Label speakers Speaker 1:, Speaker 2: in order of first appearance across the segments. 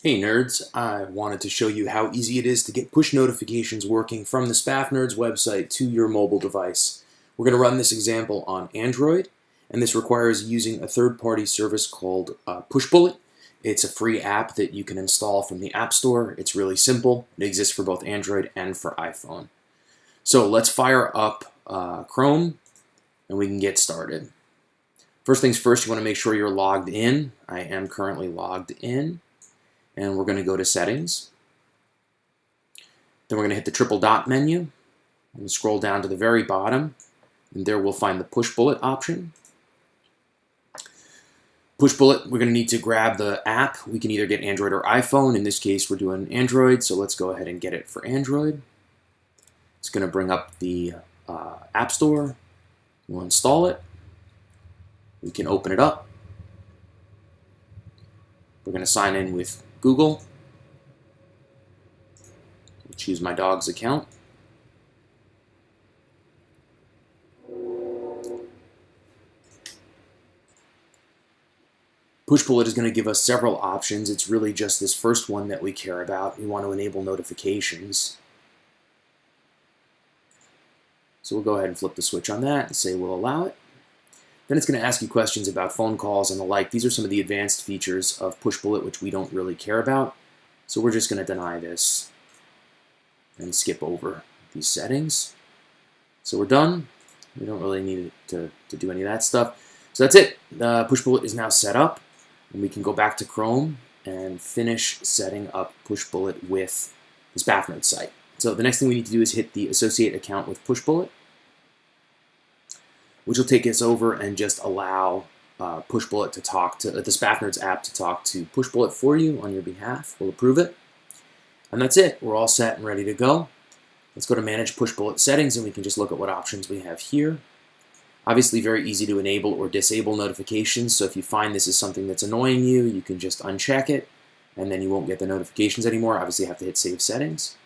Speaker 1: Hey nerds, I wanted to show you how easy it is to get push notifications working from the Spaffnerds website to your mobile device. We're going to run this example on Android, and this requires using a third-party service called Pushbullet. It's a free app that you can install from the App Store. It's really simple. It exists for both Android and for iPhone. So let's fire up Chrome, and we can get started. First things first, you want to make sure you're logged in. I am currently logged in. And we're going to go to Settings. Then we're going to hit the triple dot menu and scroll down to the very bottom, and there we'll find the Pushbullet option. Pushbullet, we're going to need to grab the app. We can either get Android or iPhone. In this case, we're doing Android, so let's go ahead and get it for Android. It's going to bring up the App Store. We'll install it. We can open it up. We're going to sign in with Google. I'll choose my dog's account. Pushbullet is going to give us several options. It's really just this first one that we care about. We want to enable notifications. So we'll go ahead and flip the switch on that and say we'll allow it. Then it's going to ask you questions about phone calls and the like. These are some of the advanced features of Pushbullet which we don't really care about. So we're just going to deny this and skip over these settings. So we're done. We don't really need to do any of that stuff. So that's it. Pushbullet is now set up, and we can go back to Chrome and finish setting up Pushbullet with the Spaffnerds site. So the next thing we need to do is hit the associate account with Pushbullet, which will take us over and just allow Pushbullet to talk to the Spaffnerds app to talk to Pushbullet for you on your behalf. We'll approve it. And that's it. We're all set and ready to go. Let's go to Manage Pushbullet Settings, and we can just look at what options we have here. Obviously, very easy to enable or disable notifications. So if you find this is something that's annoying you, you can just uncheck it, and then you won't get the notifications anymore. Obviously, you have to hit Save Settings.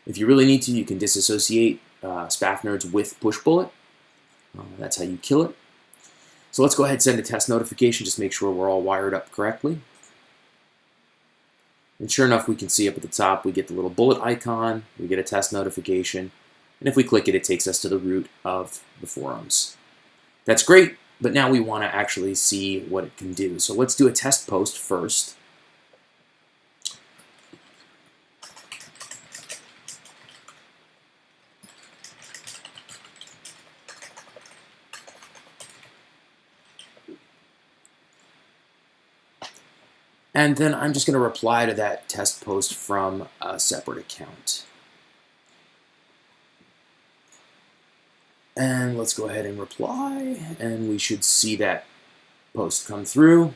Speaker 1: If you really need to, you can disassociate Spaffnerds with Pushbullet. That's how you kill it. So let's go ahead and send a test notification. Just make sure we're all wired up correctly. And sure enough, we can see up at the top, we get the little bullet icon, we get a test notification, and if we click it, it takes us to the root of the forums. That's great, but now we want to actually see what it can do. So let's do a test post first. And then I'm just going to reply to that test post from a separate account. And let's go ahead and reply, and we should see that post come through.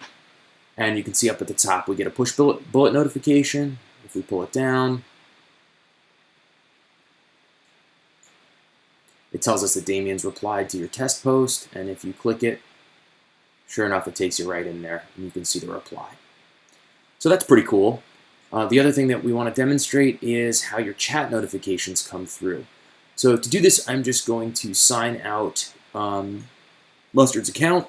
Speaker 1: And you can see up at the top we get a Pushbullet notification. If we pull it down, it tells us that Damien's replied to your test post, and if you click it, sure enough, it takes you right in there, and you can see the reply. So that's pretty cool. The other thing that we want to demonstrate is how your chat notifications come through. So to do this, I'm just going to sign out Mustard's account.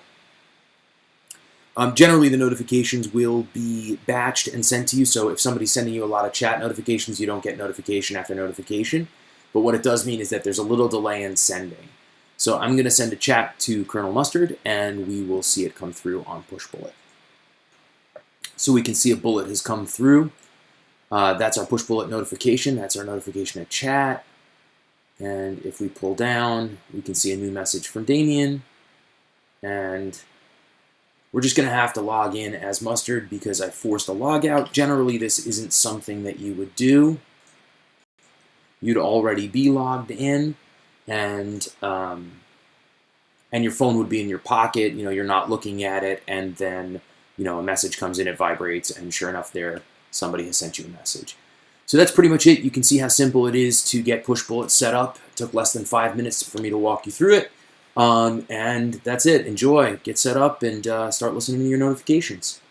Speaker 1: Generally, the notifications will be batched and sent to you. So if somebody's sending you a lot of chat notifications, you don't get notification after notification. But what it does mean is that there's a little delay in sending. So I'm going to send a chat to Colonel Mustard, and we will see it come through on Pushbullet. So we can see a bullet has come through. That's our Pushbullet notification. That's our notification to chat. And if we pull down, we can see a new message from Damien. And we're just going to have to log in as Mustard because I forced a log out. Generally, this isn't something that you would do. You'd already be logged in, and your phone would be in your pocket. You know, you're not looking at it, and then a message comes in, it vibrates, and sure enough, somebody has sent you a message. So that's pretty much it. You can see how simple it is to get Pushbullet set up. It took less than 5 minutes for me to walk you through it. And that's it. Enjoy. Get set up and start listening to your notifications.